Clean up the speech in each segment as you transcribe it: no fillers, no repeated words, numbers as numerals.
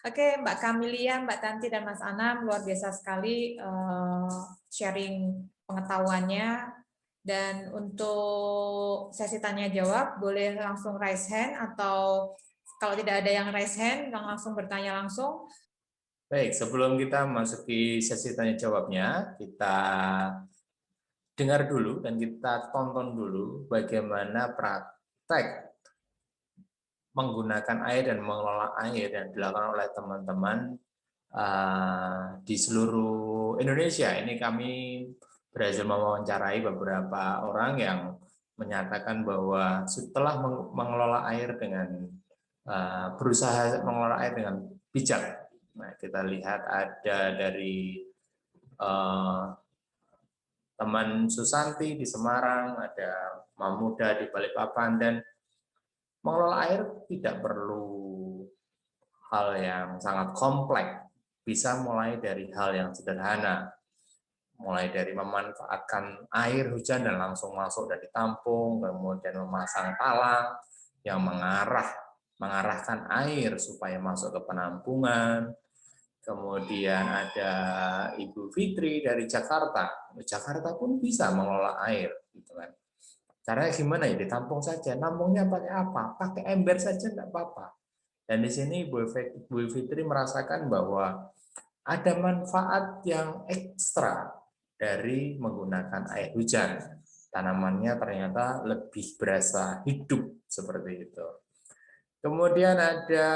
Oke, Mbak Kamilia, Mbak Tanti, dan Mas Anam, luar biasa sekali sharing pengetahuannya. Dan untuk sesi tanya jawab, boleh langsung raise hand, atau kalau tidak ada yang raise hand, langsung bertanya langsung. Baik, sebelum kita masuki sesi tanya jawabnya, kita dengar dulu dan kita tonton dulu bagaimana praktek menggunakan air dan mengelola air yang dilakukan oleh teman-teman di seluruh Indonesia. Ini kami berhasil mewawancarai beberapa orang yang menyatakan bahwa setelah mengelola air dengan berusaha mengelola air dengan bijak. Nah, kita lihat ada dari teman Susanti di Semarang, ada Mamuda di Balikpapan, dan mengelola air tidak perlu hal yang sangat kompleks, bisa mulai dari hal yang sederhana, mulai dari memanfaatkan air hujan dan langsung masuk dari tampung, kemudian memasang talang yang mengarahkan air supaya masuk ke penampungan. Kemudian ada Ibu Fitri dari Jakarta. Jakarta pun bisa mengelola air, gitu kan. Caranya gimana ya? Ditampung saja. Nampungnya pakai apa? Pakai ember saja nggak apa-apa. Dan di sini Bu Fitri merasakan bahwa ada manfaat yang ekstra dari menggunakan air hujan. Tanamannya ternyata lebih berasa hidup seperti itu. Kemudian ada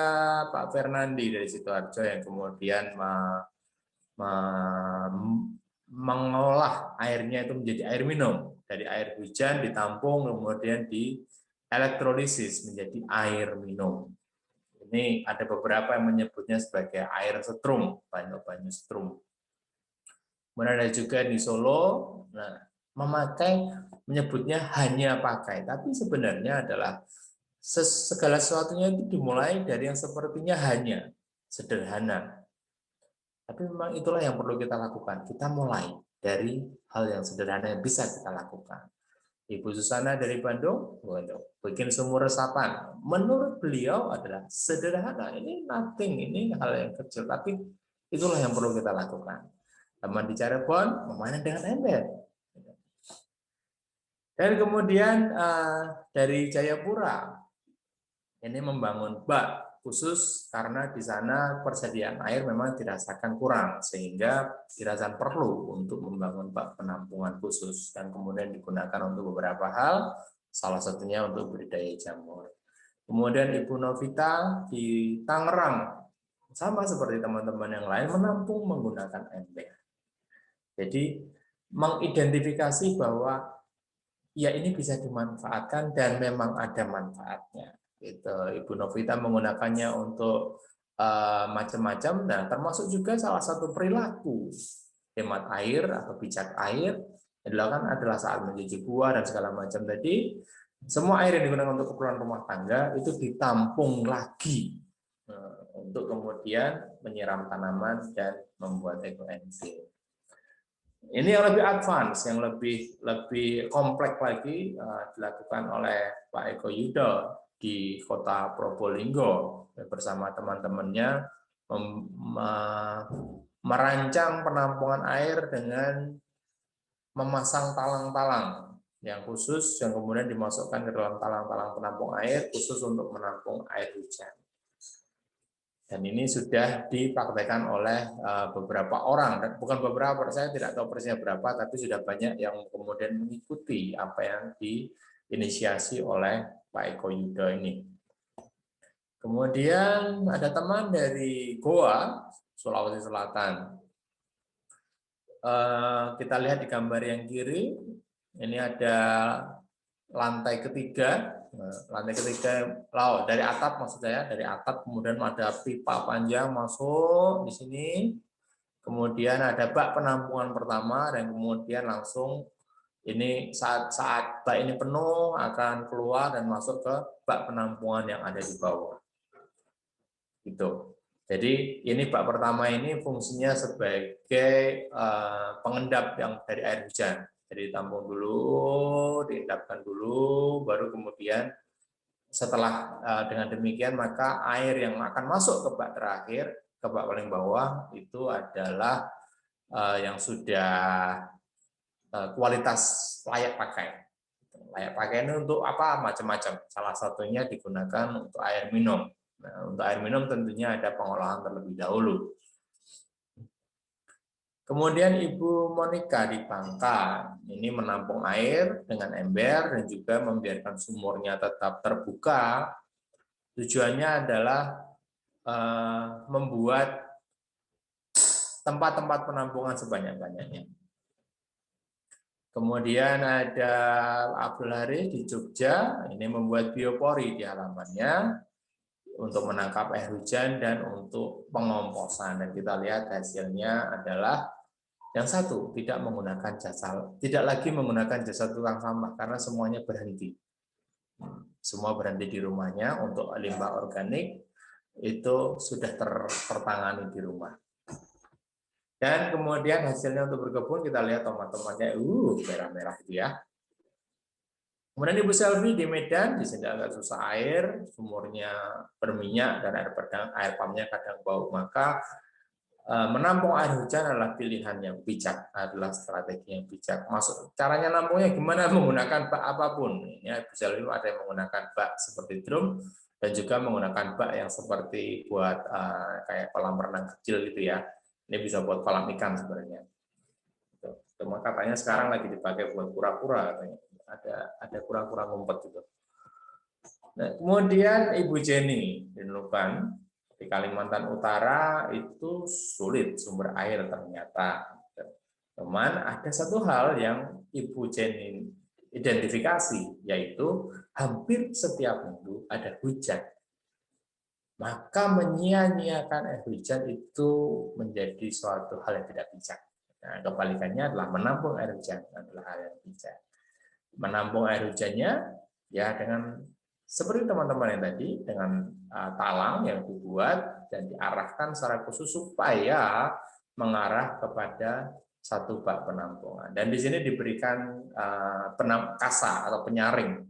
Pak Fernandi dari Sidoarjo yang kemudian mengolah airnya itu menjadi air minum. Dari air hujan ditampung kemudian di elektrolisis menjadi air minum. Ini ada beberapa yang menyebutnya sebagai air setrum, banyu setrum. Kemudian ada juga di Solo, nah, menyebutnya hanya pakai, tapi sebenarnya adalah segala sesuatunya itu dimulai dari yang sepertinya hanya sederhana. Tapi memang itulah yang perlu kita lakukan. Kita mulai dari hal yang sederhana yang bisa kita lakukan. Ibu Susana dari Bandung, bikin sumur resapan. Menurut beliau adalah sederhana. Ini nothing, ini hal yang kecil. Tapi itulah yang perlu kita lakukan. Teman di Cirebon memanen dengan ember. Dan kemudian dari Jayapura, ini membangun bak khusus karena di sana persediaan air memang dirasakan kurang sehingga dirasakan perlu untuk membangun bak penampungan khusus dan kemudian digunakan untuk beberapa hal, salah satunya untuk budidaya jamur. Kemudian Ibu Novita di Tangerang sama seperti teman-teman yang lain menampung menggunakan ember. Jadi mengidentifikasi bahwa ya ini bisa dimanfaatkan dan memang ada manfaatnya. Gitu. Ibu Novita menggunakannya untuk macam-macam. Nah, termasuk juga salah satu perilaku hemat air atau bijak air yang dilakukan adalah saat mencuci buah dan segala macam tadi. Semua air yang digunakan untuk keperluan rumah tangga itu ditampung lagi untuk kemudian menyiram tanaman dan membuat ekoenzim. Ini yang lebih advance, yang lebih kompleks lagi dilakukan oleh Pak Eko Yudo di kota Probolinggo bersama teman-temannya merancang penampungan air dengan memasang talang-talang yang khusus yang kemudian dimasukkan ke dalam talang-talang penampung air khusus untuk menampung air hujan. Dan ini sudah dipraktekkan oleh beberapa orang, dan bukan beberapa, saya tidak tahu persisnya berapa, tapi sudah banyak yang kemudian mengikuti apa yang diinisiasi oleh Pak Eko Yudo ini. Kemudian ada teman dari Goa, Sulawesi Selatan. Kita lihat di gambar yang kiri, ini ada lantai ketiga. Lantai ketiga laut dari atap, maksud saya dari atap, kemudian ada pipa panjang masuk di sini, kemudian ada bak penampungan pertama dan kemudian langsung ini saat bak ini penuh akan keluar dan masuk ke bak penampungan yang ada di bawah gitu. Jadi ini bak pertama ini fungsinya sebagai pengendap yang dari air hujan. Jadi ditampung dulu, diendapkan dulu, baru kemudian setelah dengan demikian maka air yang akan masuk ke bak terakhir, ke bak paling bawah itu adalah yang sudah kualitas layak pakai. Layak pakai ini untuk apa? Macam-macam. Salah satunya digunakan untuk air minum. Nah, untuk air minum tentunya ada pengolahan terlebih dahulu. Kemudian Ibu Monica di Bangka, ini menampung air dengan ember dan juga membiarkan sumurnya tetap terbuka. Tujuannya adalah membuat tempat-tempat penampungan sebanyak-banyaknya. Kemudian ada Abdul Haris di Jogja, ini membuat biopori di halamannya untuk menangkap air hujan dan untuk pengomposan. Dan kita lihat hasilnya adalah yang satu, tidak lagi menggunakan jasa tukang sampah karena semuanya berhenti. Semua berhenti di rumahnya untuk limbah organik itu sudah tertangani di rumah. Dan kemudian hasilnya untuk berkebun kita lihat tomat-tomatnya merah-merah itu ya. Kemudian Ibu Selvi di Medan, di sini agak susah air, sumurnya berminyak dan air pumpnya kadang bau, maka menampung air hujan adalah pilihan yang bijak, adalah strategi yang bijak. Caranya nampungnya gimana? Menggunakan bak apapun. Ini bisa lebih ada yang menggunakan bak seperti drum dan juga menggunakan bak yang seperti buat kayak kolam renang kecil gitu ya. Ini bisa buat kolam ikan sebenarnya. Cuma katanya sekarang lagi dipakai buat kura-kura, katanya. Ada kura-kura ngumpet gitu. Nah, kemudian Ibu Jenny di Nunukan. Di Kalimantan Utara itu sulit sumber air ternyata. Teman, ada satu hal yang Ibu Jenny identifikasi, yaitu hampir setiap minggu ada hujan. Maka menyia-nyiakan air hujan itu menjadi suatu hal yang tidak bijak. Nah, kebalikannya adalah menampung air hujan adalah hal yang bijak. Menampung air hujannya ya dengan seperti teman-teman yang tadi, dengan talang yang dibuat dan diarahkan secara khusus supaya mengarah kepada satu bak penampungan. Dan di sini diberikan kasa atau penyaring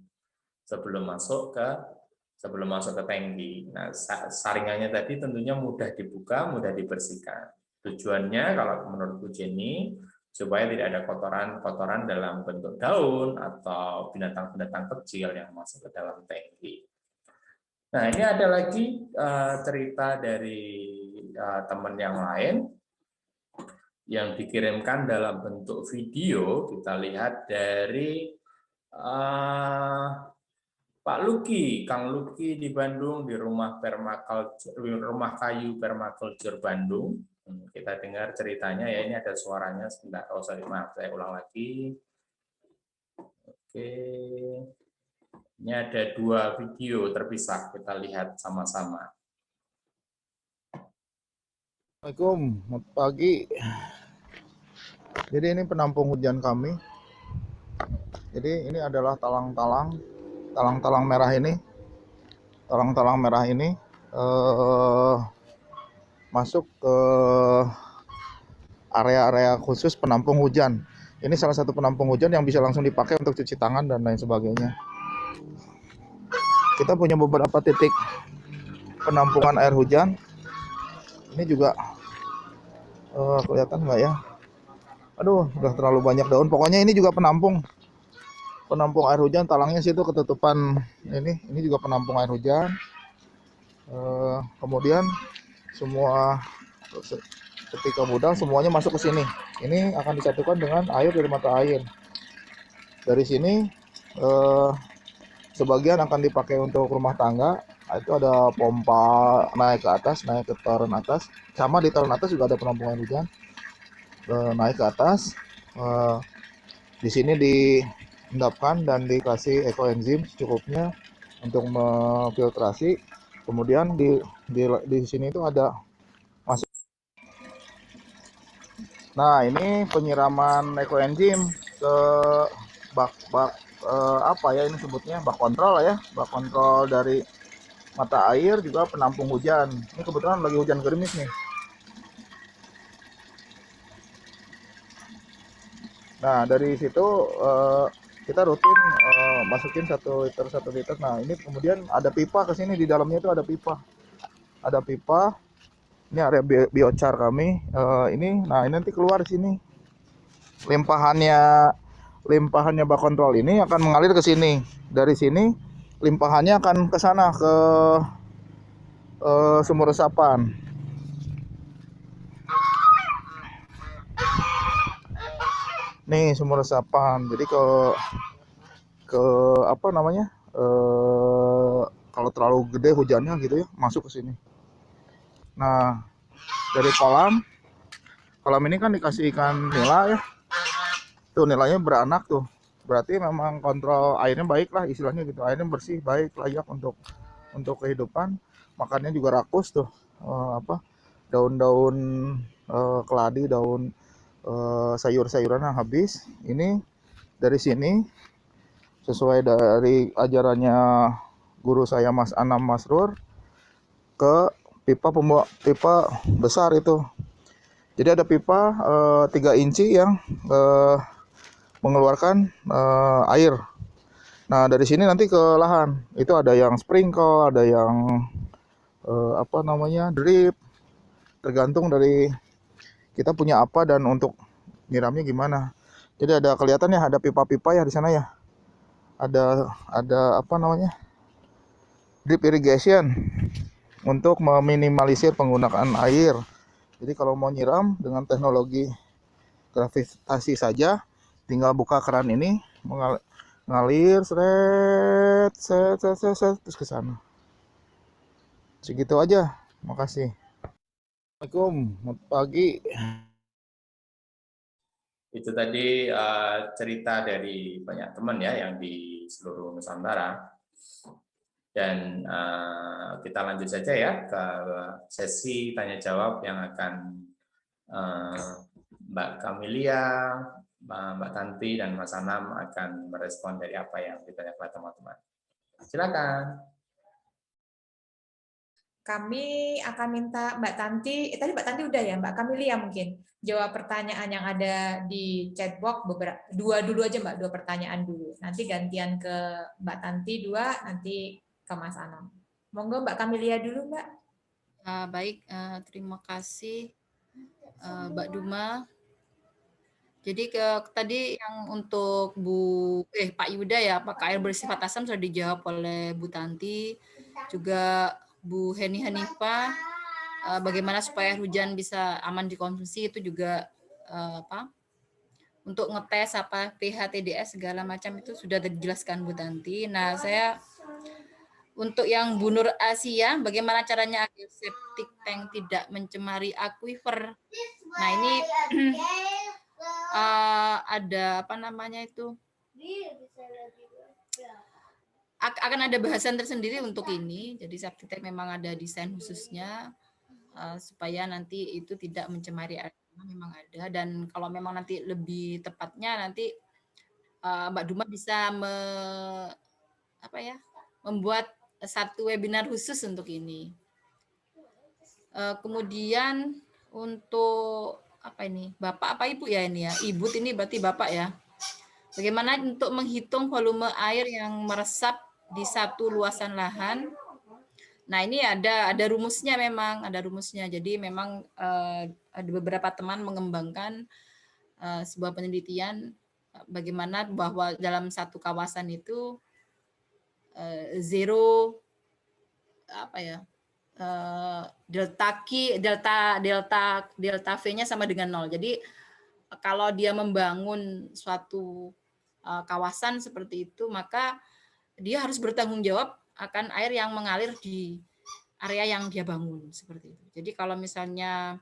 sebelum masuk ke tangki. Nah, saringannya tadi tentunya mudah dibuka, mudah dibersihkan. Tujuannya kalau menurut Bu Jenny supaya tidak ada kotoran-kotoran dalam bentuk daun atau binatang-binatang kecil yang masuk ke dalam tangki. Nah, ini ada lagi cerita dari teman yang lain yang dikirimkan dalam bentuk video. Kita lihat dari Pak Luki, Kang Luki di Bandung di rumah kayu permaculture Bandung. Kita dengar ceritanya ya, ini ada suaranya sebentar. Oh sorry, maaf, saya ulang lagi. Oke. Ini ada dua video terpisah, kita lihat sama-sama. Assalamualaikum, selamat pagi. Jadi ini penampung hujan kami. Jadi ini adalah talang-talang merah ini. Talang-talang merah ini masuk ke area-area khusus penampung hujan. Ini salah satu penampung hujan yang bisa langsung dipakai untuk cuci tangan dan lain sebagainya. Kita punya beberapa titik penampungan air hujan. Ini juga kelihatan nggak ya? Aduh, udah terlalu banyak daun. Pokoknya ini juga penampung air hujan. Talangnya situ ketutupan. Ini juga penampung air hujan. Kemudian semua ketika budal semuanya masuk ke sini. Ini akan disatukan dengan air dari mata air. Dari sini sebagian akan dipakai untuk rumah tangga. Itu ada pompa naik ke atas, naik ke toren atas. Sama di toren atas juga ada penampungan hujan. Naik ke atas. Di sini diendapkan dan dikasih ekoenzim secukupnya untuk memfiltrasi. Kemudian di sini itu ada masuk. Nah, ini penyiraman ekoenzim ke bak apa ya ini sebutnya, bak kontrol ya, bak kontrol dari mata air juga penampung hujan. Ini kebetulan lagi hujan gerimis nih. Nah, dari situ kita rutin masukin 1 liter 1 liter. Nah ini kemudian ada pipa ke sini, di dalamnya itu ada pipa, ini area biochar kami. Ini nah ini nanti keluar di sini limpahannya bak kontrol ini akan mengalir ke sini. Dari sini limpahannya akan ke sana ke sumur resapan. Nih sumur resapan. Jadi ke apa namanya? Kalau terlalu gede hujannya gitu ya, masuk ke sini. Nah, dari kolam ini kan dikasih ikan nila ya. Tuh nilainya beranak tuh. Berarti memang kontrol airnya baik lah istilahnya gitu. Airnya bersih, baik, layak untuk kehidupan. Makannya juga rakus tuh. Apa? Daun-daun keladi, daun sayur-sayuran yang habis. Ini dari sini sesuai dari ajarannya guru saya Mas Anam Masrur ke pipa besar itu. Jadi ada pipa 3 inci yang mengeluarkan air. Nah dari sini nanti ke lahan itu ada yang sprinkle, ada yang apa namanya drip, tergantung dari kita punya apa dan untuk nyiramnya gimana. Jadi ada kelihatan ya, ada pipa-pipa ya di sana ya. Ada apa namanya drip irrigation untuk meminimalisir penggunaan air. Jadi kalau mau nyiram dengan teknologi gravitasi saja, tinggal buka keran ini, ngalir seret terus ke sana. Segitu aja. Makasih. Assalamualaikum. Selamat pagi. Itu tadi cerita dari banyak teman ya yang di seluruh Nusantara. Dan kita lanjut saja ya ke sesi tanya jawab yang akan Mbak Kamilia, Mbak Tanti, dan Mas Anam akan merespon dari apa yang ditanyakan oleh teman-teman. Silakan. Kami akan minta Mbak Tanti, tadi Mbak Tanti udah ya, Mbak Kamilia mungkin jawab pertanyaan yang ada di chat box dua dulu aja Mbak, 2 pertanyaan dulu. Nanti gantian ke Mbak Tanti 2, nanti ke Mas Anam. Monggo Mbak Kamilia dulu Mbak. Baik, terima kasih Mbak Duma. Jadi tadi yang untuk Pak Yuda ya, apakah air bersifat asam sudah dijawab oleh Bu Tanti, juga Bu Heni Hanifah, bagaimana supaya air hujan bisa aman dikonsumsi itu juga untuk ngetes pH, TDS segala macam itu sudah dijelaskan Bu Tanti. Nah, saya untuk yang Bu Nur Asia, bagaimana caranya agar septic tank tidak mencemari aquifer? Nah, ini ada apa namanya itu? Akan ada bahasan tersendiri untuk ini. Jadi septic tank memang ada desain khususnya supaya nanti itu tidak mencemari air. Memang ada, dan kalau memang nanti lebih tepatnya nanti Mbak Duma bisa membuat satu webinar khusus untuk ini. Kemudian untuk apa ini, Bapak apa Ibu ya ini ya? Ibu ini berarti Bapak ya. Bagaimana untuk menghitung volume air yang meresap di satu luasan lahan? Nah, ini ada rumusnya, memang ada rumusnya. Jadi memang ada beberapa teman mengembangkan sebuah penelitian bagaimana bahwa dalam satu kawasan itu zero delta V-nya sama dengan 0. Jadi kalau dia membangun suatu kawasan seperti itu, maka dia harus bertanggung jawab akan air yang mengalir di area yang dia bangun seperti itu. Jadi kalau misalnya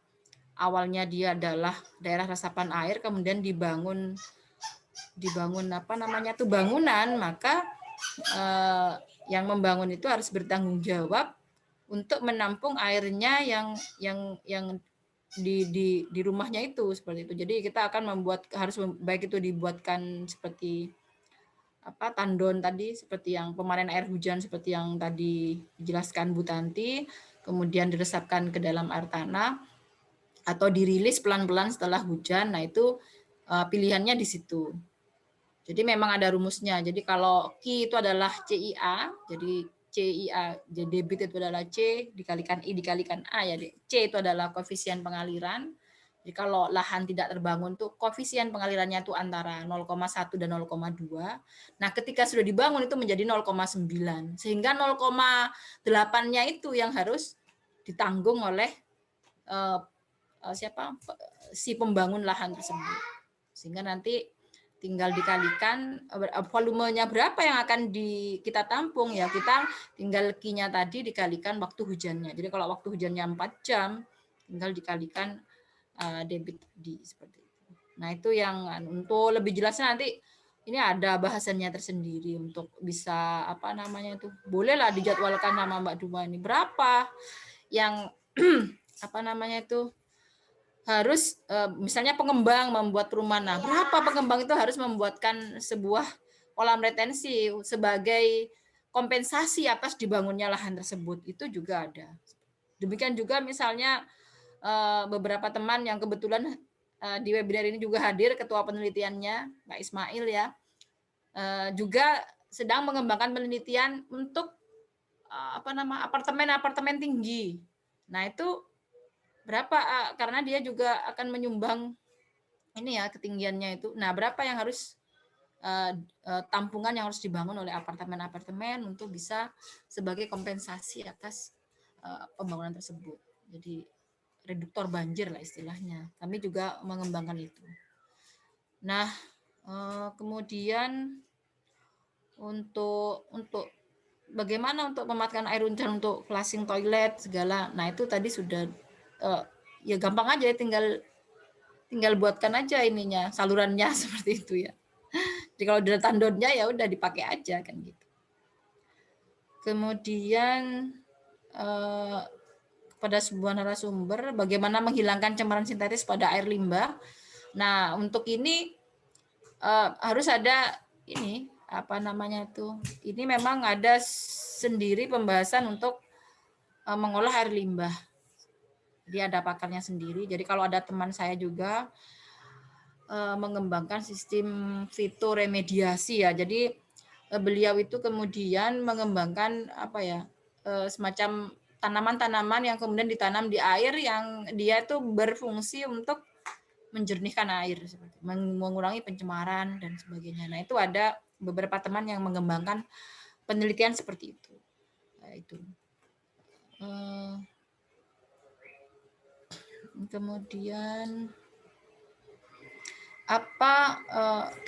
awalnya dia adalah daerah resapan air, kemudian dibangun bangunan, maka yang membangun itu harus bertanggung jawab untuk menampung airnya yang di rumahnya itu seperti itu. Jadi kita akan harus baik itu dibuatkan seperti tandon tadi, seperti yang pemanaian air hujan seperti yang tadi dijelaskan Bu Tanti, kemudian diresapkan ke dalam air tanah atau dirilis pelan-pelan setelah hujan. Nah, itu pilihannya di situ. Jadi memang ada rumusnya. Jadi kalau Q itu adalah CIA, jadi CIA, jadi debit itu adalah C dikalikan I dikalikan A ya. C itu adalah koefisien pengaliran. Jadi kalau lahan tidak terbangun tuh koefisien pengalirannya itu antara 0,1 dan 0,2. Nah, ketika sudah dibangun itu menjadi 0,9. Sehingga 0,8-nya itu yang harus ditanggung oleh siapa? Si pembangun lahan tersebut. Sehingga nanti tinggal dikalikan volumenya berapa yang akan kita tampung ya, kita tinggal Q-nya tadi dikalikan waktu hujannya. Jadi kalau waktu hujannya 4 jam tinggal dikalikan debit tadi seperti itu. Nah, itu yang untuk lebih jelasnya nanti ini ada bahasannya tersendiri untuk bisa apa namanya itu. Bolehlah dijadwalkan sama Mbak Duma ini berapa yang apa namanya itu harus misalnya pengembang membuat perumahan. Nah, berapa pengembang itu harus membuatkan sebuah kolam retensi sebagai kompensasi atas dibangunnya lahan tersebut. Itu juga ada. Demikian juga misalnya beberapa teman yang kebetulan di webinar ini juga hadir, ketua penelitiannya Pak Ismail ya, juga sedang mengembangkan penelitian untuk apartemen tinggi. Nah, itu berapa karena dia juga akan menyumbang ini ya ketinggiannya itu. Nah, berapa yang harus tampungan yang harus dibangun oleh apartemen-apartemen untuk bisa sebagai kompensasi atas pembangunan tersebut. Jadi reduktor banjir lah istilahnya. Kami juga mengembangkan itu. Nah, kemudian untuk bagaimana untuk memanfaatkan air hujan untuk flushing toilet segala. Nah, itu tadi sudah ya gampang aja, tinggal buatkan aja ininya, salurannya seperti itu ya. Jadi kalau udah tandonnya ya udah dipakai aja kan gitu. Kemudian pada sebuah narasumber bagaimana menghilangkan cemaran sintetis pada air limbah. Nah, untuk ini harus ada ini apa namanya itu. Ini memang ada sendiri pembahasan untuk mengolah air limbah. Dia ada pakarnya sendiri. Jadi kalau ada teman saya juga mengembangkan sistem fitoremediasi ya. Jadi beliau itu kemudian mengembangkan apa ya semacam tanaman-tanaman yang kemudian ditanam di air yang dia itu berfungsi untuk menjernihkan air, mengurangi pencemaran dan sebagainya. Nah, itu ada beberapa teman yang mengembangkan penelitian seperti itu. Nah, itu. Kemudian apa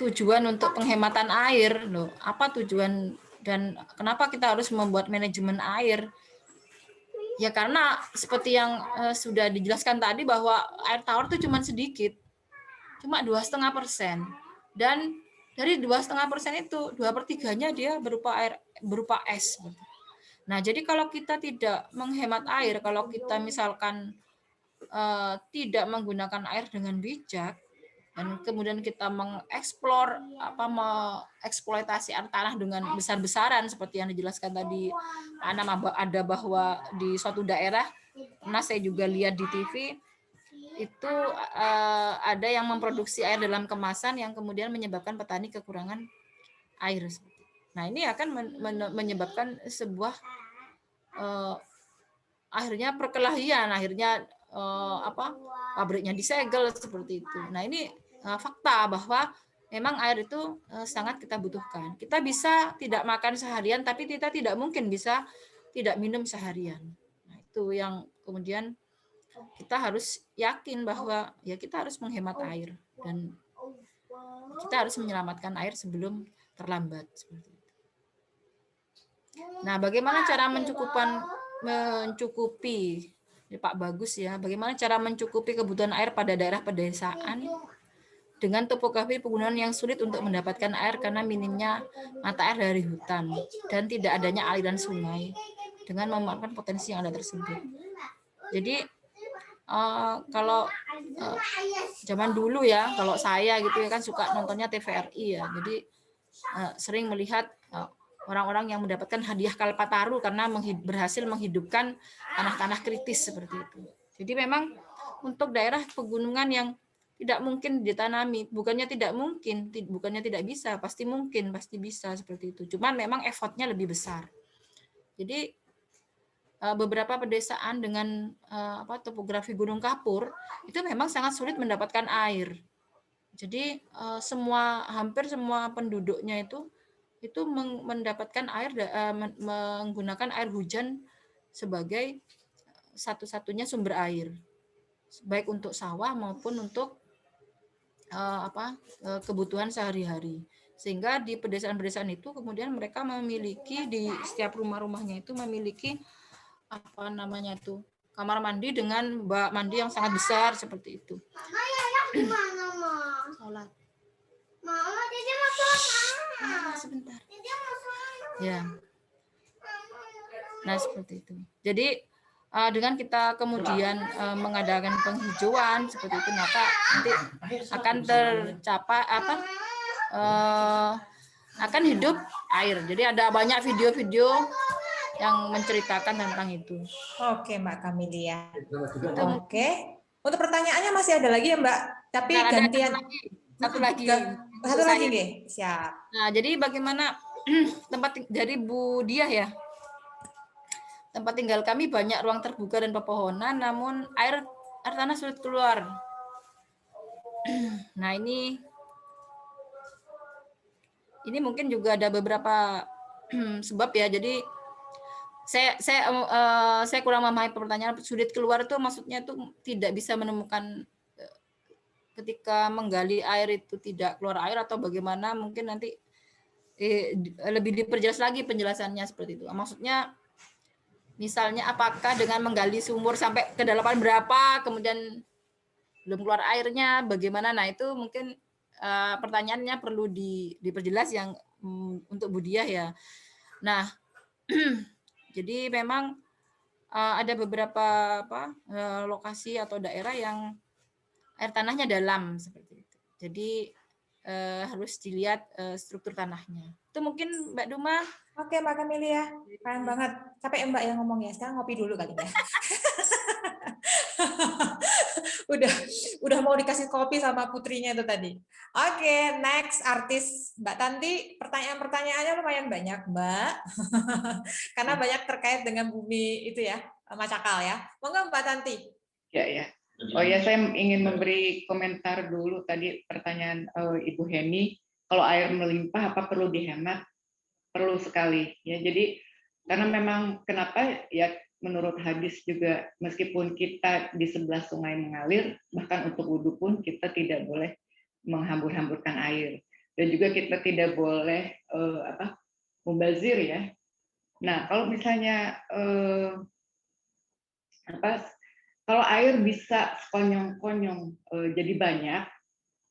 tujuan untuk penghematan air loh? Apa tujuan dan kenapa kita harus membuat manajemen air? Ya karena seperti yang sudah dijelaskan tadi bahwa air tawar itu cuma sedikit, cuma 2,5%. Dan dari 2,5% itu 2/3-nya dia berupa es. Nah, jadi kalau kita tidak menghemat air, kalau kita misalkan tidak menggunakan air dengan bijak, dan kemudian kita mengeksploitasi air tanah dengan besar-besaran seperti yang dijelaskan tadi ada bahwa di suatu daerah pernah saya juga lihat di TV itu ada yang memproduksi air dalam kemasan yang kemudian menyebabkan petani kekurangan air. Nah, ini akan menyebabkan sebuah akhirnya perkelahian, akhirnya pabriknya disegel seperti itu. Nah, ini fakta bahwa memang air itu sangat kita butuhkan. Kita bisa tidak makan seharian, tapi kita tidak mungkin bisa tidak minum seharian. Nah, itu yang kemudian kita harus yakin bahwa ya kita harus menghemat air dan kita harus menyelamatkan air sebelum terlambat seperti itu. Nah, bagaimana cara mencukupi Pak Bagus ya, bagaimana cara mencukupi kebutuhan air pada daerah pedesaan dengan topografi pegunungan yang sulit untuk mendapatkan air karena minimnya mata air dari hutan dan tidak adanya aliran sungai dengan memanfaatkan potensi yang ada tersebut. Jadi kalau zaman dulu ya, kalau saya gitu ya kan suka nontonnya TVRI ya, jadi sering melihat orang-orang yang mendapatkan hadiah Kalpataru karena berhasil menghidupkan tanah-tanah kritis seperti itu. Jadi memang untuk daerah pegunungan yang tidak mungkin ditanami. Bukannya tidak mungkin, bukannya tidak bisa, pasti mungkin, pasti bisa seperti itu. Cuman memang effortnya lebih besar. Jadi beberapa pedesaan dengan topografi Gunung Kapur itu memang sangat sulit mendapatkan air. Jadi hampir semua penduduknya itu mendapatkan air menggunakan air hujan sebagai satu-satunya sumber air, baik untuk sawah maupun untuk kebutuhan sehari-hari. Sehingga di pedesaan-pedesaan itu kemudian mereka memiliki di setiap rumah-rumahnya itu memiliki kamar mandi dengan bak mandi yang sangat besar seperti itu. Sholat. Mama, Dede mau sholat. Sebentar. Ya. Nah, seperti itu. Jadi dengan kita kemudian mengadakan penghijauan seperti itu, maka nanti akan tercapai akan hidup air. Jadi ada banyak video-video yang menceritakan tentang itu. Oke, Mbak Kamelia. Oke. Untuk pertanyaannya masih ada lagi ya, Mbak? Tapi Nah, gantian. Satu lagi. Satu lagi, nggih. Siap. Nah, jadi bagaimana tempat dari Bu Diah ya? Tempat tinggal kami banyak ruang terbuka dan pepohonan, namun air tanah sulit keluar. Nah, ini mungkin juga ada beberapa sebab ya. Jadi saya kurang memahami pertanyaan. Sulit keluar itu maksudnya itu tidak bisa menemukan ketika menggali air itu tidak keluar air atau bagaimana, mungkin nanti lebih diperjelas lagi penjelasannya seperti itu. Maksudnya misalnya apakah dengan menggali sumur sampai kedalaman berapa kemudian belum keluar airnya bagaimana? Nah, itu mungkin pertanyaannya perlu diperjelas yang untuk Bu Diah ya. Nah, jadi memang ada beberapa lokasi atau daerah yang air tanahnya dalam seperti itu. Jadi harus dilihat struktur tanahnya. Itu mungkin Mbak Duma. Oke, Mbak Kamelia. Keren banget. Capek Mbak yang ngomong ya. Sekarang ngopi dulu kali ya. udah mau dikasih kopi sama putrinya itu tadi. Oke, next artis Mbak Tanti. Pertanyaan-pertanyaannya lumayan banyak, Mbak. Karena banyak terkait dengan bumi itu ya, Macakal ya. Monggo Mbak Tanti. Ya. Oh ya, saya ingin memberi komentar dulu tadi pertanyaan Ibu Heni. Kalau air melimpah apa perlu dihemat? Perlu sekali ya. Jadi karena memang kenapa ya, menurut hadis juga meskipun kita di sebelah sungai mengalir, bahkan untuk wudhu pun kita tidak boleh menghambur-hamburkan air, dan juga kita tidak boleh mubazir ya. Nah, kalau misalnya kalau air bisa sekonyong-konyong jadi banyak,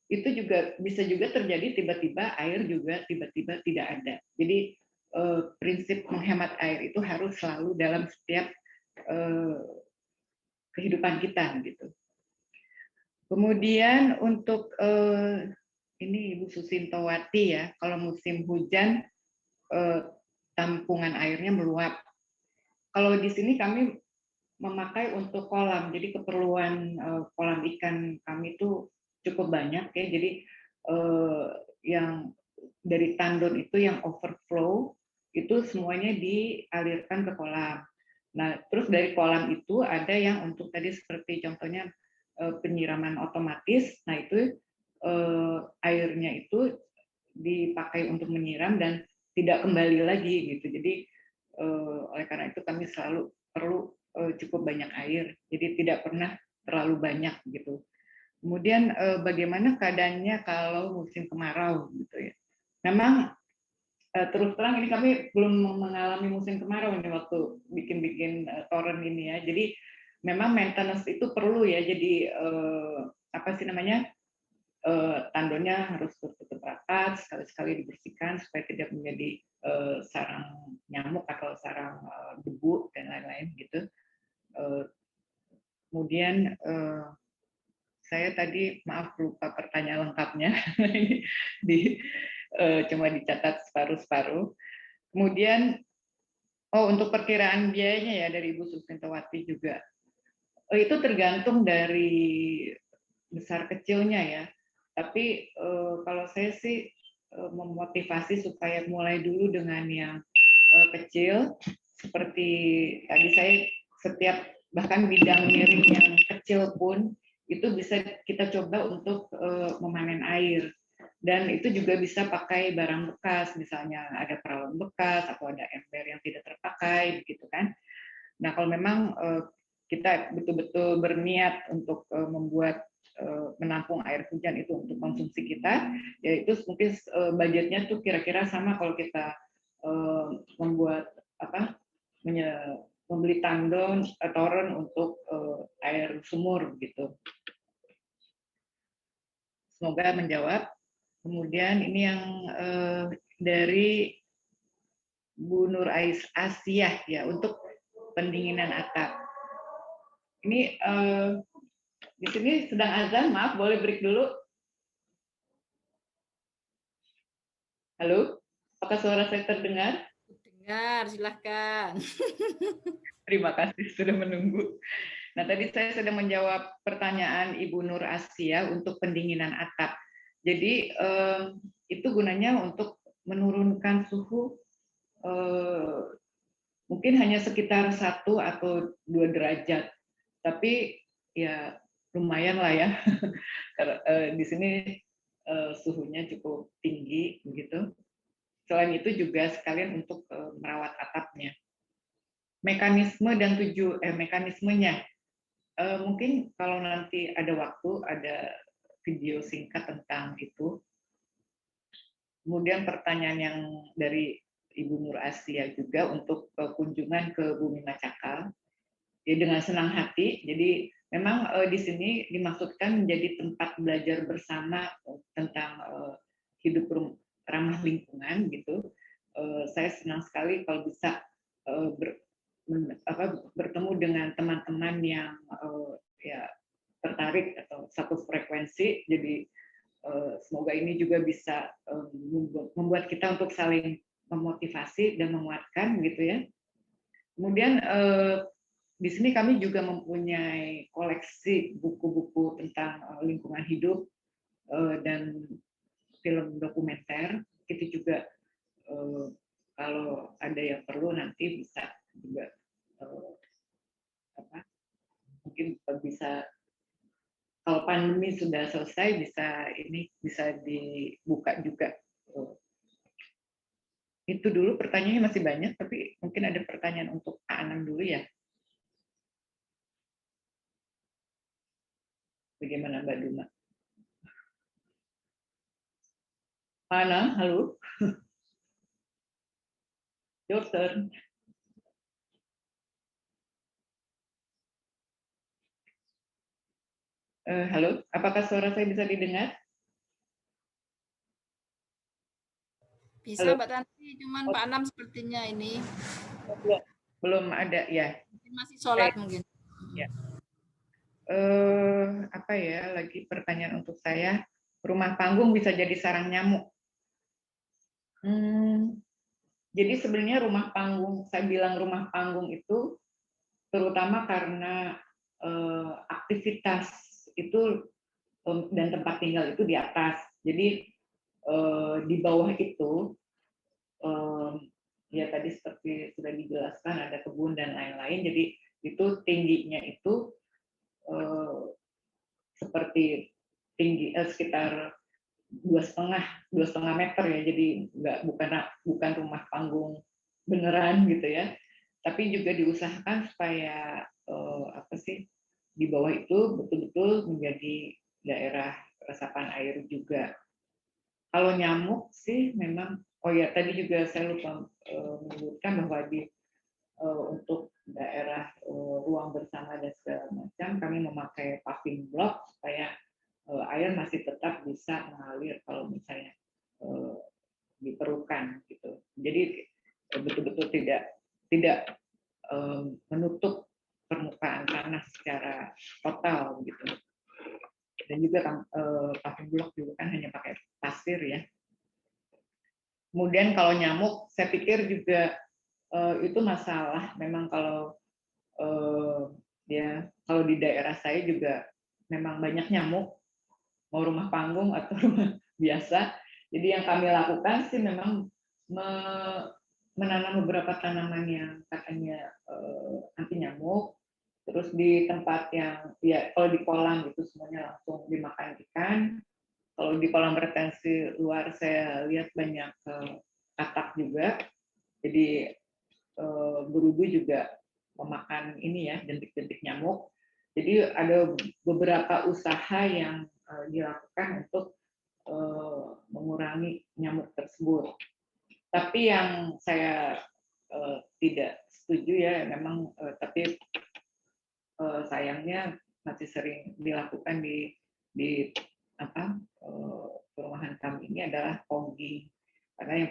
itu juga bisa juga terjadi tiba-tiba air juga tiba-tiba tidak ada. Jadi prinsip menghemat air itu harus selalu dalam setiap kehidupan kita gitu. Kemudian untuk ini Ibu Susintowati ya, kalau musim hujan tampungan airnya meluap. Kalau di sini kami memakai untuk kolam, jadi keperluan kolam ikan kami itu cukup banyak ya. Jadi yang dari tandon itu yang overflow itu semuanya dialirkan ke kolam. Nah, terus dari kolam itu ada yang untuk tadi seperti contohnya penyiraman otomatis. Nah, itu airnya itu dipakai untuk menyiram dan tidak kembali lagi gitu. Jadi oleh karena itu kami selalu perlu cukup banyak air. Jadi tidak pernah terlalu banyak gitu. Kemudian bagaimana keadaannya kalau musim kemarau gitu ya. Memang terus terang ini kami belum mengalami musim kemarau ini waktu bikin toren ini ya. Jadi memang maintenance itu perlu ya. Jadi tandonnya harus tertutup rapat, sekali-sekali dibersihkan supaya tidak menjadi sarang nyamuk atau sarang debu dan lain-lain gitu. Kemudian saya tadi maaf lupa pertanyaan lengkapnya cuma dicatat separuh-separuh. Kemudian untuk perkiraan biayanya ya dari Ibu Susintowati juga itu tergantung dari besar kecilnya ya. Tapi kalau saya sih memotivasi supaya mulai dulu dengan yang kecil, seperti tadi saya setiap bahkan bidang miring yang kecil pun itu bisa kita coba untuk memanen air. Dan itu juga bisa pakai barang bekas, misalnya ada peralon bekas atau ada ember yang tidak terpakai, gitu kan. Nah, kalau memang kita betul-betul berniat untuk membuat menampung air hujan itu untuk konsumsi kita, ya itu mungkin budgetnya tuh kira-kira sama kalau kita membuat membeli tandon toren untuk air sumur gitu. Semoga menjawab. Kemudian ini yang dari Bu Nur Asiah ya untuk pendinginan atap. Ini di sini sedang azan, maaf boleh break dulu. Halo, apakah suara saya terdengar? Dengar, silahkan. Terima kasih sudah menunggu. Nah, tadi saya sedang menjawab pertanyaan Ibu Nur Asia untuk pendinginan atap. Jadi itu gunanya untuk menurunkan suhu mungkin hanya sekitar 1 atau 2 derajat. Tapi ya lumayan lah ya. Di sini suhunya cukup tinggi begitu. Selain itu juga sekalian untuk merawat atapnya. Mekanisme dan mekanismenya. Mungkin kalau nanti ada waktu, ada video singkat tentang itu. Kemudian pertanyaan yang dari Ibu Nur Asia juga untuk kunjungan ke Bumi Macakal. Ya, dengan senang hati. Jadi memang di sini dimaksudkan menjadi tempat belajar bersama tentang hidup ramah lingkungan gitu. Saya senang sekali kalau bisa bertemu dengan teman-teman yang ya tertarik atau satu frekuensi. Jadi semoga ini juga bisa membuat kita untuk saling memotivasi dan menguatkan gitu ya. Kemudian di sini kami juga mempunyai koleksi buku-buku tentang lingkungan hidup dan film dokumenter. Itu juga kalau ada yang perlu nanti bisa juga mungkin bisa kalau pandemi sudah selesai bisa dibuka juga. Itu dulu pertanyaannya masih banyak, tapi mungkin ada pertanyaan untuk Pak Anam dulu ya. Bagaimana Mbak Duma? Pak Anam, halo. Your turn. Halo, apakah suara saya bisa didengar? Bisa Halo. Mbak Tanti, cuman Pak Anam sepertinya ini Belum ada ya. masih sholat mungkin. Ya. Apa ya lagi pertanyaan untuk saya? Rumah panggung bisa jadi sarang nyamuk. Jadi sebenarnya rumah panggung, saya bilang rumah panggung itu terutama karena aktivitas itu dan tempat tinggal itu di atas. Jadi di bawah itu ya tadi seperti sudah dijelaskan ada kebun dan lain-lain. Jadi itu tingginya itu seperti tinggi sekitar 2,5 meter ya. Jadi bukan rumah panggung beneran gitu ya. Tapi juga diusahakan supaya di bawah itu betul-betul menjadi daerah resapan air juga. Kalau nyamuk sih memang, oh ya tadi juga saya lupa menyebutkan bahwa untuk daerah ruang bersama dan segala macam kami memakai paving block supaya air masih tetap bisa mengalir kalau misalnya diperlukan gitu. Jadi betul-betul tidak menutup permukaan tanah secara total gitu. Dan juga paving block juga kan hanya pakai pasir ya. Kemudian kalau nyamuk, saya pikir juga itu masalah. Memang kalau kalau di daerah saya juga memang banyak nyamuk. mau rumah panggung atau rumah biasa. Jadi yang kami lakukan sih memang menanam beberapa tanaman yang katanya anti nyamuk. Terus di tempat yang ya kalau di kolam itu semuanya langsung dimakan ikan. Kalau di kolam retensi luar saya lihat banyak katak juga. Jadi berudu juga memakan ini ya, jentik-jentik nyamuk. Jadi ada beberapa usaha yang dilakukan untuk mengurangi nyamuk tersebut. Tapi yang saya tidak setuju ya, memang tapi sayangnya masih sering dilakukan di perumahan kami ini adalah fogging. Karena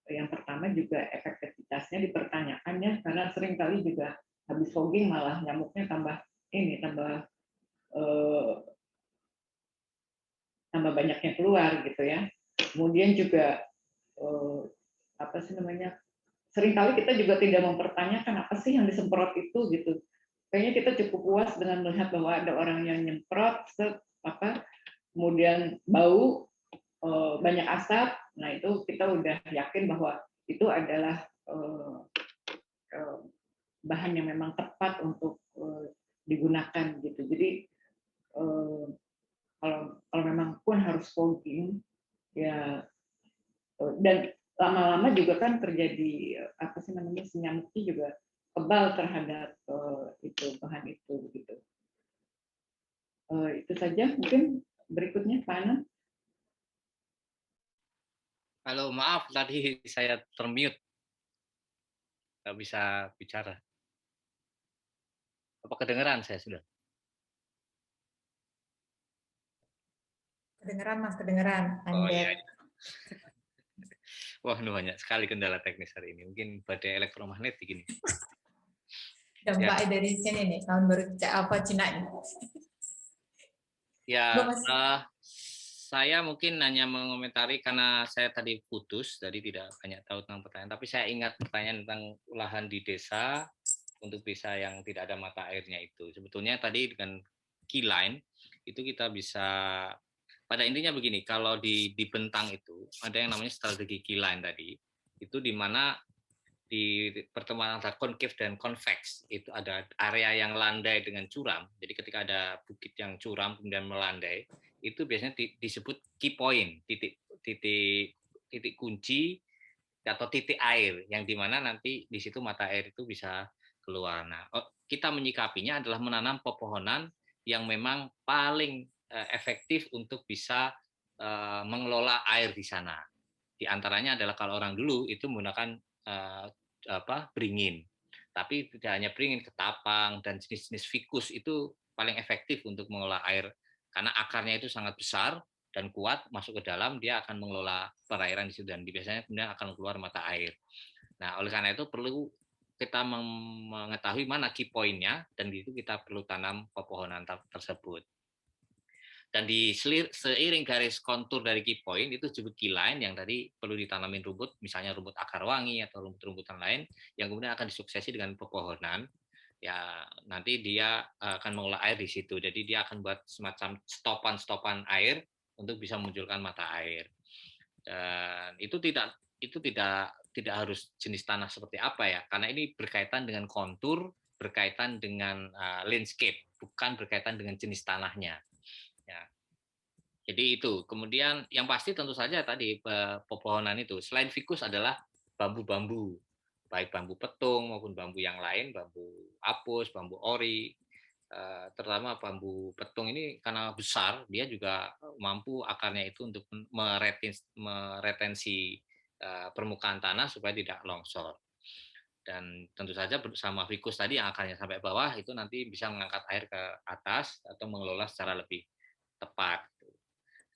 yang pertama juga efektivitasnya dipertanyakan ya, karena sering kali juga habis fogging malah nyamuknya tambah tambah banyaknya keluar gitu ya. Kemudian juga seringkali kita juga tidak mempertanyakan apa sih yang disemprot itu gitu. Kayaknya kita cukup puas dengan melihat bahwa ada orang yang nyemprot, kemudian bau, banyak asap. Nah itu kita udah yakin bahwa itu adalah bahan yang memang tepat untuk digunakan gitu. Jadi kalau memang pun harus fogging ya, dan lama-lama juga kan terjadi nyamuknya juga kebal terhadap itu bahan itu gitu. Itu saja mungkin. Berikutnya Pak Anand. Halo, maaf tadi saya termute, nggak bisa bicara. Apa kedengeran saya sudah? Kedengeran Mas, kedengeran. Oh iya. Wah, ini banyak sekali kendala teknis hari ini. Mungkin badai elektromagnetik ini. Dampak dari sini nih, tahun baru Cina ini. Ya, saya mungkin hanya mengomentari karena saya tadi putus, jadi tidak banyak tahu tentang pertanyaan. Tapi saya ingat pertanyaan tentang lahan di desa untuk desa yang tidak ada mata airnya itu. Sebetulnya tadi dengan keyline itu kita bisa, pada intinya begini, kalau di Bentang itu ada yang namanya strategi keyline tadi, itu di mana di pertemuan antara concave dan convex itu ada area yang landai dengan curam. Jadi ketika ada bukit yang curam kemudian melandai, itu biasanya disebut key point, titik kunci atau titik air yang dimana nanti di situ mata air itu bisa keluar. Nah, kita menyikapinya adalah menanam pepohonan yang memang paling efektif untuk bisa mengelola air di sana. Di antaranya adalah kalau orang dulu itu menggunakan beringin, tapi tidak hanya beringin, ketapang dan jenis-jenis ficus itu paling efektif untuk mengelola air karena akarnya itu sangat besar dan kuat, masuk ke dalam dia akan mengelola perairan di situ dan biasanya kemudian akan keluar mata air. Nah, oleh karena itu perlu kita mengetahui mana key point-nya dan di situ kita perlu tanam pepohonan tersebut. Dan di seiring garis kontur dari key point itu disebut key line yang tadi perlu ditanamin rumput, misalnya rumput akar wangi atau rumput-rumputan lain yang kemudian akan disuksesi dengan pepohonan. Ya, nanti dia akan mengolah air di situ. Jadi dia akan buat semacam stopan-stopan air untuk bisa memunculkan mata air. Dan itu tidak harus jenis tanah seperti apa ya, karena ini berkaitan dengan kontur, berkaitan dengan landscape, bukan berkaitan dengan jenis tanahnya. Ya. Jadi itu. Kemudian yang pasti tentu saja tadi pepohonan itu selain ficus adalah bambu-bambu, baik bambu petung maupun bambu yang lain, bambu apus, bambu ori. Terutama bambu petung ini karena besar, dia juga mampu akarnya itu untuk meretensi permukaan tanah supaya tidak longsor. Dan tentu saja bersama ficus tadi yang akarnya sampai bawah itu nanti bisa mengangkat air ke atas atau mengelola secara lebih tepat.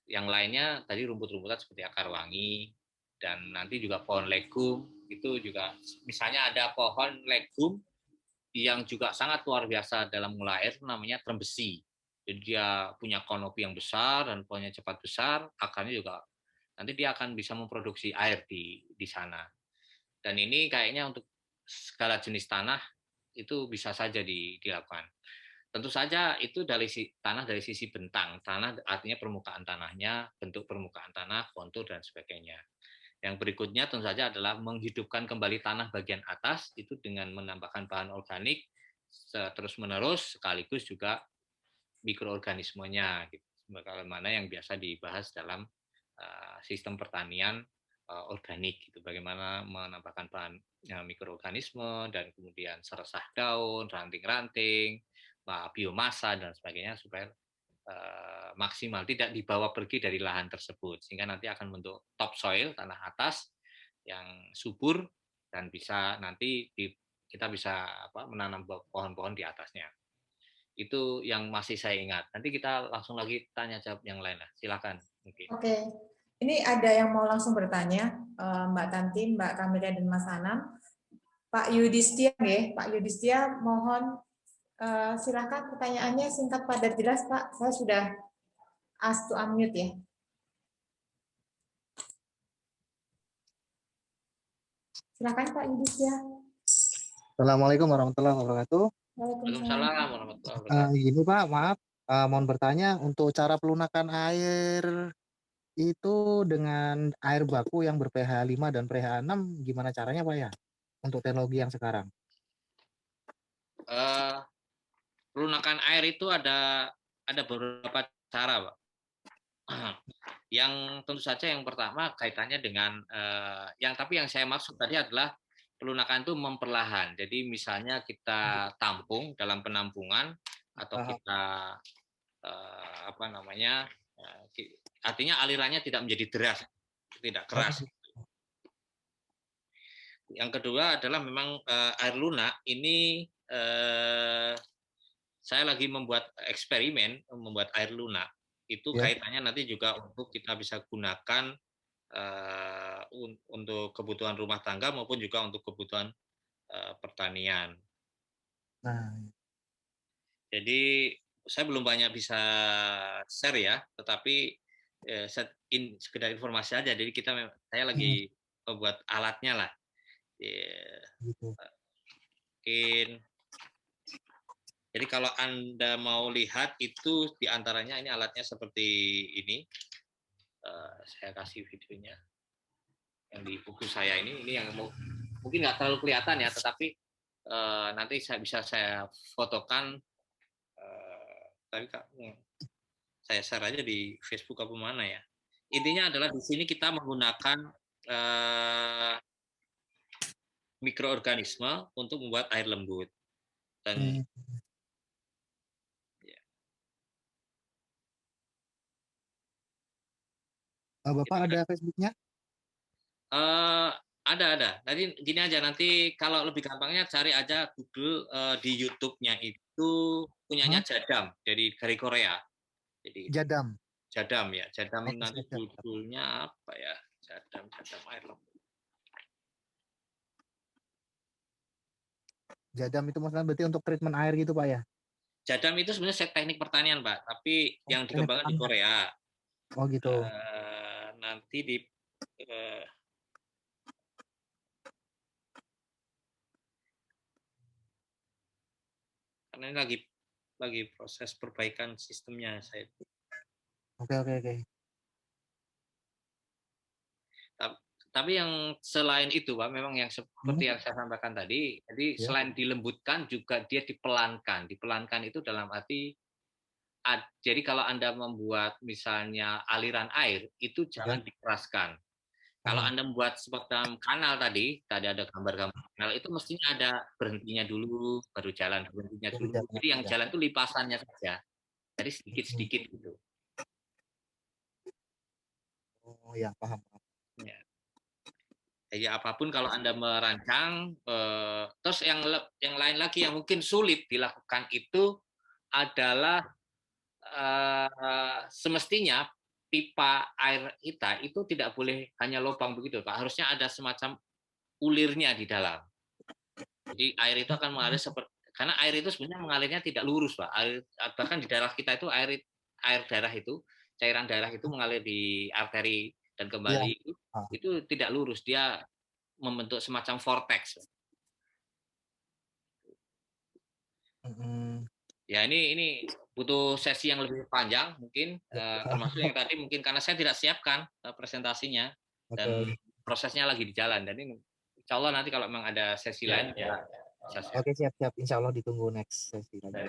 Yang lainnya tadi rumput-rumputan seperti akar wangi dan nanti juga pohon legum itu juga, misalnya ada pohon legum yang juga sangat luar biasa dalam mengelola air namanya trembesi. Jadi dia punya kanopi yang besar dan pohonnya cepat besar, akarnya juga nanti dia akan bisa memproduksi air di sana. Dan ini kayaknya untuk segala jenis tanah itu bisa saja dilakukan. tentu saja itu tanah dari sisi bentang. Tanah artinya permukaan tanahnya, bentuk permukaan tanah, kontur dan sebagainya. Yang berikutnya tentu saja adalah menghidupkan kembali tanah bagian atas itu dengan menambahkan bahan organik terus-menerus, sekaligus juga mikroorganismenya, gitu. Bagaimana yang biasa dibahas dalam sistem pertanian organik, gitu. Bagaimana menambahkan bahan mikroorganisme dan kemudian seresah daun, ranting-ranting, biomasa dan sebagainya supaya maksimal, tidak dibawa pergi dari lahan tersebut, sehingga nanti akan membentuk topsoil, tanah atas yang subur, dan bisa nanti kita bisa menanam pohon-pohon di atasnya. Itu yang masih saya ingat. Nanti kita langsung lagi tanya jawab yang lain lah. Silakan mungkin. Oke, ini ada yang mau langsung bertanya, Mbak Tanti, Mbak Kamila dan Mas Anam. Pak Yudhistia, Pak Yudhistia, mohon silakan pertanyaannya singkat padat jelas, Pak. Saya sudah ask to unmute ya. Silakan Pak Yudhistia. Assalamualaikum warahmatullahi wabarakatuh. Waalaikumsalam warahmatullahi wabarakatuh. Gini Pak, maaf, mohon bertanya untuk cara pelunakan air itu dengan air baku yang ber-pH 5 dan pH 6, gimana caranya Pak ya? Untuk teknologi yang sekarang. Pelunakan air itu ada beberapa cara, Pak. Yang tentu saja yang pertama kaitannya dengan tapi yang saya maksud tadi adalah pelunakan itu memperlahan. Jadi misalnya kita tampung dalam penampungan atau kita artinya alirannya tidak menjadi deras, tidak keras. Yang kedua adalah memang air lunak ini saya lagi membuat eksperimen membuat air lunak. Itu kaitannya nanti juga untuk kita bisa gunakan untuk kebutuhan rumah tangga maupun juga untuk kebutuhan pertanian. Jadi saya belum banyak bisa share ya, tetapi sekedar informasi aja. Jadi saya lagi membuat alatnya lah. Mungkin. Jadi kalau Anda mau lihat itu diantaranya ini alatnya seperti ini. Saya kasih videonya yang di buku saya ini yang mungkin nggak terlalu kelihatan ya, tetapi nanti saya fotokan. Tapi saya share aja di Facebook apa mana ya. Intinya adalah di sini kita menggunakan mikroorganisme untuk membuat air lembut. Dan Bapak ada Facebooknya? Ada. Jadi gini aja, nanti kalau lebih gampangnya cari aja Google di YouTube-nya itu punyanya Jadam dari Korea. Jadi Jadam ya. Jadam nanti judulnya apa ya? Jadam air lembut. Jadam itu maksudnya berarti untuk treatment air gitu Pak ya? Jadam itu sebenarnya teknik pertanian Pak, tapi yang dikembangkan di Korea. Oh gitu. Nanti di karena ini lagi proses perbaikan sistemnya saya. Oke. Tapi yang selain itu Pak, memang yang seperti yang saya sampaikan tadi, jadi selain dilembutkan juga dia dipelankan. Dipelankan itu dalam arti jadi kalau Anda membuat misalnya aliran air itu jangan dikeraskan. Kalau Anda membuat seperti kanal tadi ada gambar-gambar kanal, itu mestinya ada berhentinya dulu, baru jalan berhentinya dulu. Jadi yang jalan itu lipasannya saja. Jadi sedikit-sedikit gitu. Oh ya, paham. Ya. Jadi apapun kalau Anda merancang, terus yang lain lagi yang mungkin sulit dilakukan itu adalah semestinya pipa air kita itu tidak boleh hanya lubang begitu, Pak. Harusnya ada semacam ulirnya di dalam. Jadi air itu akan mengalir karena air itu sebenarnya mengalirnya tidak lurus, Pak. Bahkan di darah kita itu air darah itu, cairan darah itu mengalir di arteri dan kembali itu tidak lurus, dia membentuk semacam vortex. Ya ini butuh sesi yang lebih panjang mungkin, termasuk yang tadi mungkin karena saya tidak siapkan presentasinya dan Oke. prosesnya lagi di jalan. Dan ini insya Allah nanti kalau memang ada sesi lain ya bisa share. Oke, siap-siap. Insya Allah ditunggu next sesi lagi.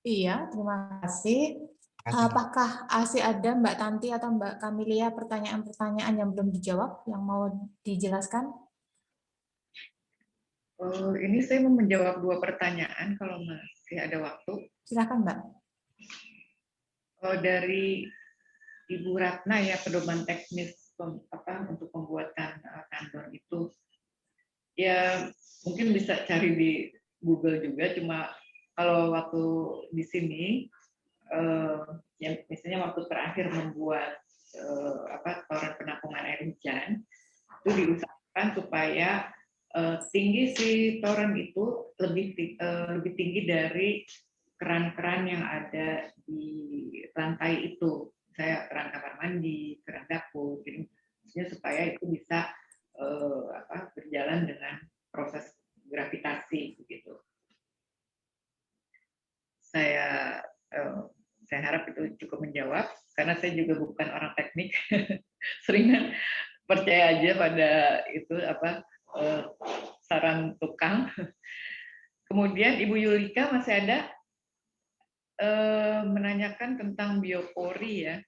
Iya, terima kasih. Kasih. Apakah masih ada Mbak Tanti atau Mbak Kamilia pertanyaan-pertanyaan yang belum dijawab yang mau dijelaskan? Ini saya mau menjawab 2 pertanyaan kalau masih ada waktu. Silakan Mbak. Dari Ibu Ratna ya, pedoman teknis untuk pembuatan kantor itu, ya mungkin bisa cari di Google juga. Cuma kalau waktu di sini, ya misalnya waktu terakhir membuat toren penampungan air hujan, itu diusahakan supaya tinggi si toren itu lebih tinggi dari keran-keran yang ada di lantai itu, saya keran kamar mandi, keran dapur, jadi maksudnya supaya itu bisa berjalan dengan proses gravitasi begitu. Saya harap itu cukup menjawab karena saya juga bukan orang teknik, seringan percaya aja pada itu saran tukang. Kemudian Ibu Yulika masih ada menanyakan tentang biopori ya.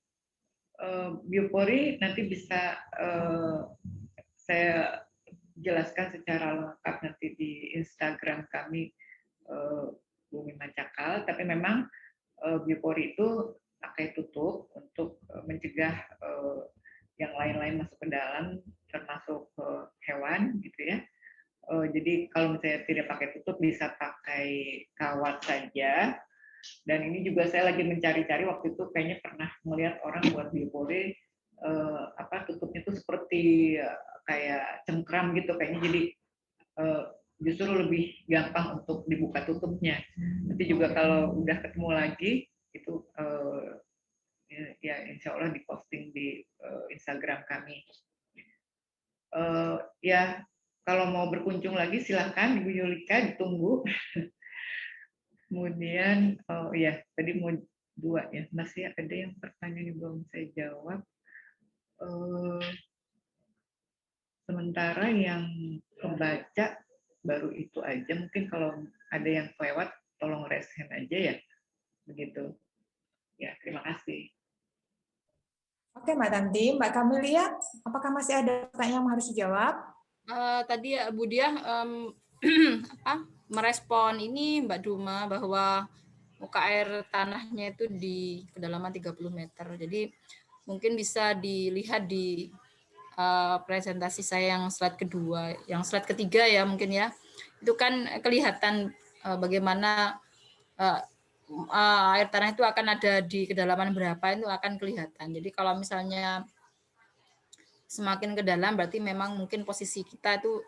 Biopori nanti bisa saya jelaskan secara lengkap nanti di Instagram kami, Bumi Macakal. Tapi memang biopori itu pakai tutup untuk mencegah yang lain-lain masuk ke dalam, termasuk hewan gitu ya. Jadi kalau misalnya tidak pakai tutup bisa pakai kawat saja. Dan ini juga saya lagi mencari-cari, waktu itu kayaknya pernah melihat orang buat biopori tutupnya itu seperti kayak cengkram gitu kayaknya, jadi justru lebih gampang untuk dibuka tutupnya. Nanti juga kalau udah ketemu lagi itu ya insya Allah diposting di Instagram kami. Ya kalau mau berkunjung lagi silahkan Ibu Yulika, ditunggu. Kemudian tadi mau 2 ya, masih ada yang pertanyaan yang belum saya jawab. Sementara yang kebaca baru itu aja, mungkin kalau ada yang kelewat tolong raise hand aja ya, begitu. Ya, terima kasih. Oke Mbak Tanti, Mbak Kamilia, apakah masih ada pertanyaan yang harus dijawab? Tadi ya Bu Diah merespon ini Mbak Duma bahwa muka air tanahnya itu di kedalaman 30 meter. Jadi mungkin bisa dilihat di presentasi saya yang slide kedua, yang slide ketiga ya mungkin ya. Itu kan kelihatan bagaimana air tanah itu akan ada di kedalaman berapa, itu akan kelihatan. Jadi kalau misalnya semakin ke dalam berarti memang mungkin posisi kita itu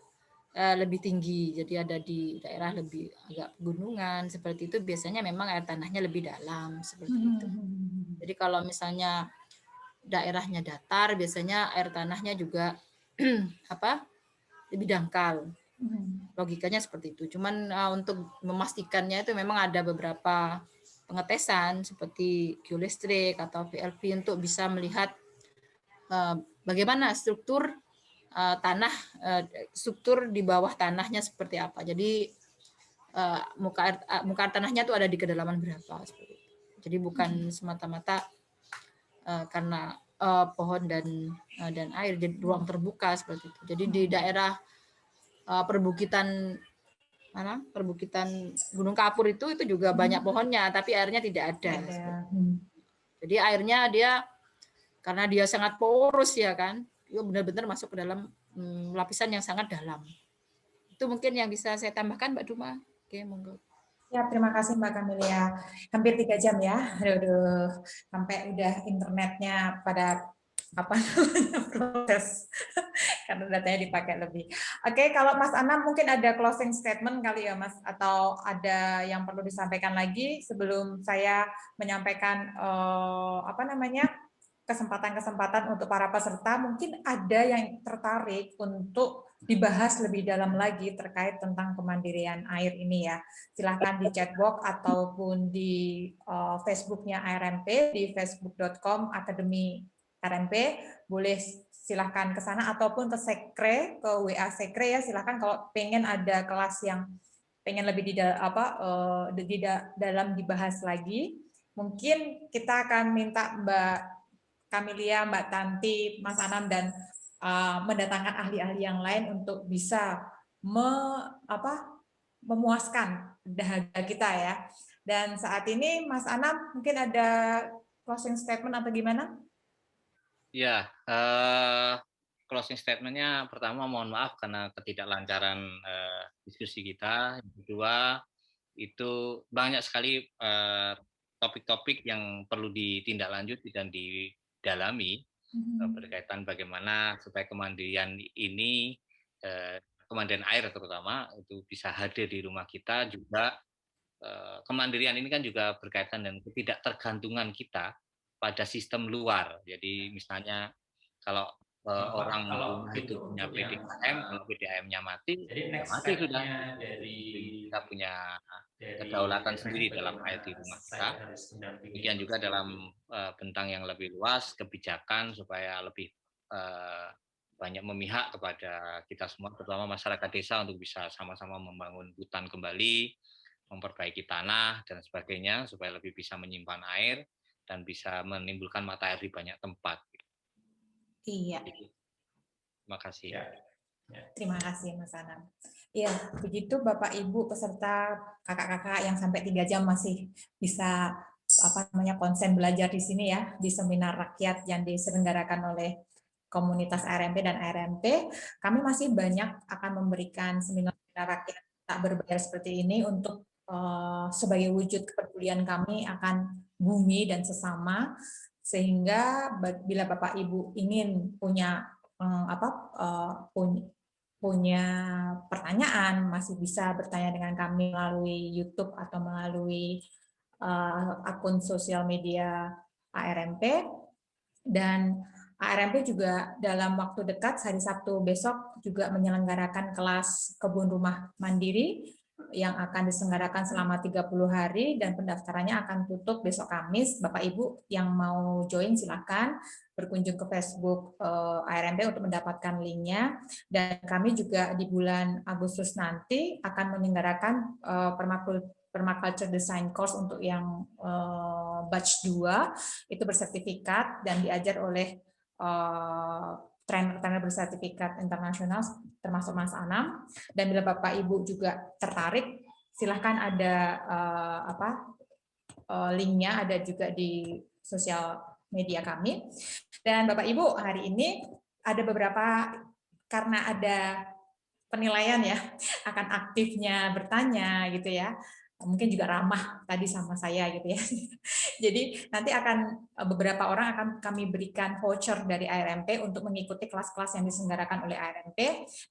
lebih tinggi, jadi ada di daerah lebih agak pegunungan seperti itu, biasanya memang air tanahnya lebih dalam seperti itu. Jadi kalau misalnya daerahnya datar, biasanya air tanahnya juga lebih dangkal. Logikanya seperti itu. Cuman untuk memastikannya itu memang ada beberapa pengetesan seperti geolistrik atau VLP untuk bisa melihat bagaimana struktur tanah, struktur di bawah tanahnya seperti apa. Jadi muka air tanahnya itu ada di kedalaman berapa. Jadi bukan semata-mata karena pohon dan air, jadi ruang terbuka seperti itu. Jadi di daerah perbukitan Gunung Kapur itu juga banyak pohonnya, tapi airnya tidak ada. Jadi airnya karena dia sangat porus ya kan, itu benar-benar masuk ke dalam lapisan yang sangat dalam. Itu mungkin yang bisa saya tambahkan Mbak Duma. Oke, monggo. Ya, terima kasih Mbak Kamilia. Hampir 3 jam ya. Aduh, sampai udah internetnya pada proses karena datanya dipakai lebih. Oke, kalau Mas Anam mungkin ada closing statement kali ya Mas, atau ada yang perlu disampaikan lagi sebelum saya menyampaikan kesempatan-kesempatan untuk para peserta, mungkin ada yang tertarik untuk dibahas lebih dalam lagi terkait tentang kemandirian air ini ya. Silahkan di chatbox ataupun di Facebooknya ARMP, di facebook.com Akademi RMP, boleh silahkan ke sana ataupun ke Sekre, ke WA Sekre ya, silahkan kalau pengen ada kelas yang pengen lebih dalam dibahas lagi. Mungkin kita akan minta Mbak Kamelia, Mbak Tanti, Mas Anam, dan mendatangkan ahli-ahli yang lain untuk bisa memuaskan dahaga kita ya. Dan saat ini Mas Anam mungkin ada closing statement atau gimana? Ya, closing statement-nya pertama mohon maaf karena ketidaklancaran diskusi kita. Yang kedua, itu banyak sekali topik-topik yang perlu ditindaklanjuti dan didalami berkaitan bagaimana supaya kemandirian ini, kemandirian air terutama itu bisa hadir di rumah kita. Juga kemandirian ini kan juga berkaitan dengan ketidaktergantungan kita pada sistem luar. Jadi misalnya kalau orang rumah itu punya PDAM, kalau PDAM-nya mati, ya mati sudah. Kita punya kedaulatan sendiri dalam air di rumah kita. Demikian juga dalam bentang yang lebih luas, kebijakan supaya lebih banyak memihak kepada kita semua, terutama masyarakat desa untuk bisa sama-sama membangun hutan kembali, memperbaiki tanah dan sebagainya supaya lebih bisa menyimpan air dan bisa menimbulkan mata air di banyak tempat. Iya. Terima kasih. Terima kasih Mas Anam. Ya, begitu Bapak Ibu peserta kakak-kakak yang sampai 3 jam masih bisa konsen belajar di sini ya, di seminar rakyat yang diselenggarakan oleh komunitas ARMP dan ARMP. Kami masih banyak akan memberikan seminar rakyat tak berbayar seperti ini untuk sebagai wujud kepedulian kami akan bumi dan sesama, sehingga bila Bapak Ibu ingin punya punya pertanyaan, masih bisa bertanya dengan kami melalui YouTube atau melalui akun sosial media ARMP. Dan ARMP juga dalam waktu dekat, hari Sabtu besok juga menyelenggarakan kelas kebun rumah mandiri yang akan diselenggarakan selama 30 hari dan pendaftarannya akan tutup besok Kamis. Bapak Ibu yang mau join silakan berkunjung ke Facebook ARMP untuk mendapatkan linknya. Dan kami juga di bulan Agustus nanti akan menyelenggarakan Permaculture Design Course untuk yang batch 2, itu bersertifikat dan diajar oleh trainer bersertifikat internasional termasuk Mas Anam. Dan bila Bapak Ibu juga tertarik, silahkan ada linknya ada juga di sosial media kami. Dan Bapak Ibu, hari ini ada beberapa, karena ada penilaian ya akan aktifnya bertanya gitu ya, mungkin juga ramah tadi sama saya gitu ya. Jadi nanti akan beberapa orang akan kami berikan voucher dari ARMP untuk mengikuti kelas-kelas yang diselenggarakan oleh ARMP,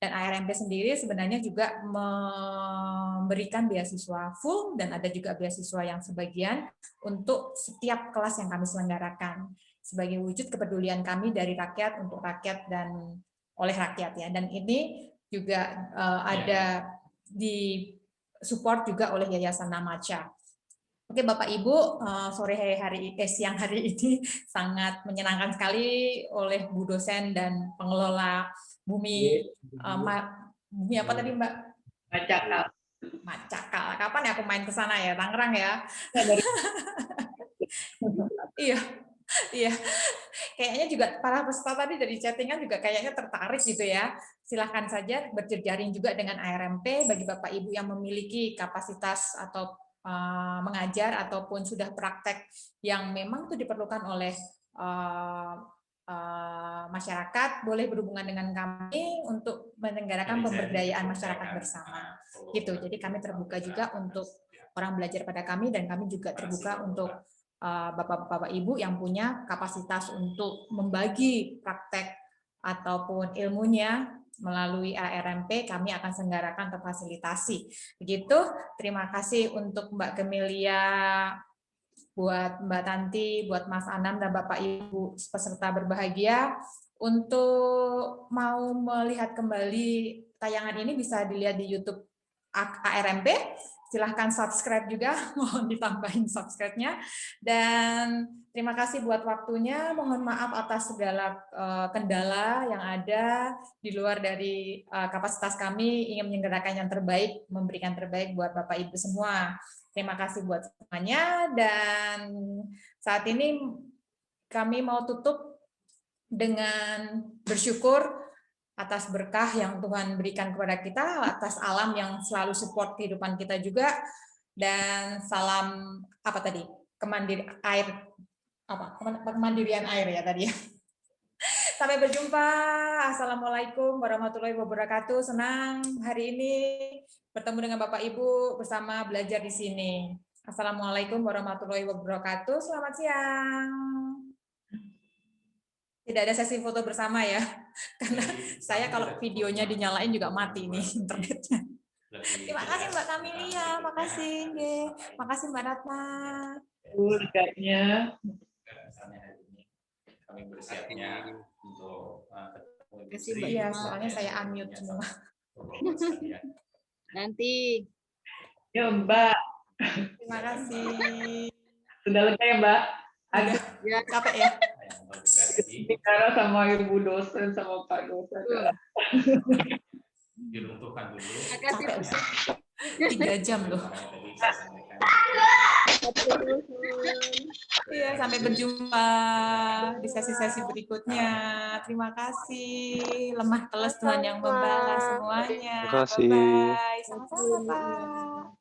dan ARMP sendiri sebenarnya juga memberikan beasiswa full dan ada juga beasiswa yang sebagian untuk setiap kelas yang kami selenggarakan sebagai wujud kepedulian kami dari rakyat untuk rakyat dan oleh rakyat ya. Dan ini juga ada di support juga oleh Yayasan Namaca. Oke Bapak Ibu, siang hari ini sangat menyenangkan sekali oleh Bu dosen dan pengelola bumi bumi apa tadi Mbak? Macakal. Kapan ya aku main ke sana ya, Tangerang ya? Iya. Iya, kayaknya juga para peserta tadi dari chattingan juga kayaknya tertarik gitu ya. Silahkan saja berjejaring juga dengan ARMP bagi Bapak Ibu yang memiliki kapasitas atau mengajar ataupun sudah praktek yang memang itu diperlukan oleh masyarakat, boleh berhubungan dengan kami untuk menyelenggarakan pemberdayaan masyarakat bersama. Gitu. Jadi kami terbuka juga untuk orang belajar pada kami, dan kami juga terbuka untuk Bapak-bapak Ibu yang punya kapasitas untuk membagi praktek ataupun ilmunya melalui ARMP, kami akan selenggarakan terfasilitasi. Begitu, terima kasih untuk Mbak Kamelia, buat Mbak Tanti, buat Mas Anam dan Bapak Ibu peserta berbahagia. Untuk mau melihat kembali tayangan ini bisa dilihat di YouTube ARMP. Silahkan subscribe juga, mohon ditambahin subscribe-nya. Dan terima kasih buat waktunya. Mohon maaf atas segala kendala yang ada di luar dari kapasitas kami, ingin menyegerakan yang terbaik, memberikan terbaik buat Bapak Ibu semua. Terima kasih buat semuanya. Dan saat ini kami mau tutup dengan bersyukur atas berkah yang Tuhan berikan kepada kita, atas alam yang selalu support kehidupan kita juga, dan salam apa tadi, kemandirian air ya tadi. Sampai berjumpa. Assalamualaikum warahmatullahi wabarakatuh. Senang hari ini bertemu dengan Bapak Ibu bersama belajar di sini. Assalamualaikum warahmatullahi wabarakatuh. Selamat siang. Tidak ada sesi foto bersama ya, karena saya kalau videonya dinyalain juga mati nih internetnya. Terima kasih Mbak Kamilia, makasih, makasih Mbak Ratna. Kayaknya Kami bersiapnya untuk Iya, soalnya saya unmute semua. Nanti. ya Mbak, Terima kasih. sudah lega ya Mbak? Agak Ya, Capek ya? bicara sama ibu dosen sama Pak dosen. diruntuhkan dulu. makasih. Capek 3 jam loh. Iya, sampai berjumpa di sesi-sesi berikutnya. Terima kasih. Lemah teles Tuhan yang membalas semuanya. Terima kasih. Bye-bye. Sama-sama, Pak.